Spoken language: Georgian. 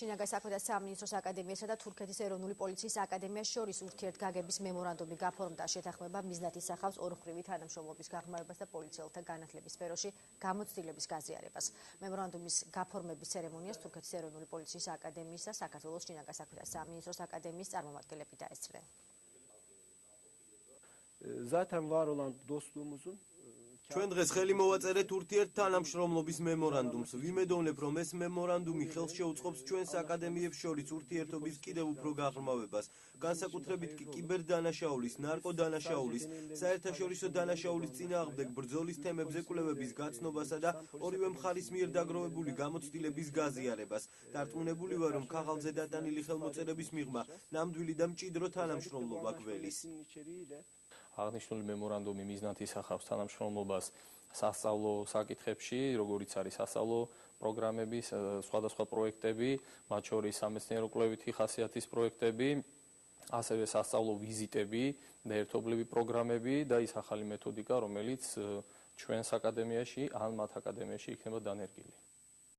შინაგან საქმეთა სამინისტროს აკადემიასა და თურქეთის ეროვნული პოლიციის აკადემიას შორის ურთიერთგაგების მემორანდუმი გაფორმდა. შეთანხმება მიზნად ისახავს ორმხრივი თანამშრომლობის გაღრმავებას და პოლიციელთა განათლების სფეროში გამოცდილების გაზიარებას. მემორანდუმის გაფორმების ცერემონიას თურქეთის ეროვნული პოლიციის აკადემიის და საქართველოს შინაგან საქმეთა სამინისტროს აკადემიის წარმომადგენლები დაესწრნენ. ჩვენ დღეს ხელი მოვაწერეთ ურთიერთთანამშრომლობის მემორანდუმს. ვიმედოვნებ, რომ ეს მემორანდუმი ხელს შეუწყობს ჩვენს აკადემიებს შორის ურთიერთობის კიდევ უფრო გაღრმავებას, განსაკუთრებით კი კიბერდანაშაულის, ნარკოდანაშაულის, საერთაშორისო დანაშაულის წინააღმდეგ ბრძოლის თემებზე კვლევების გაცნობასა და ორივე მხარის მიერ დაგროვებული გამოცდილების გაზიარებას. დარწმუნებული ვარ, რომ ქაღალდზე დატანილი ხელმოწერების მიღმა ნამდვილი და მჭიდრო თანამშრომლობა გველის. აღნიშნული მემორანდუმი მიზნად ისახავს თანამშრომლობას სასწავლო საკითხებში, როგორიც არის სასწავლო პროგრამების, სხვადასხვა პროექტები, მათ შორის სამეცნიერო-კვლევითი ხასიათის პროექტები, ასევე სასწავლო ვიზიტები და ერთობლივი პროგრამები და ის ახალი მეთოდიკა, რომელიც ჩვენს აკადემიაში ან მათ აკადემიაში იქნება დანერგილი.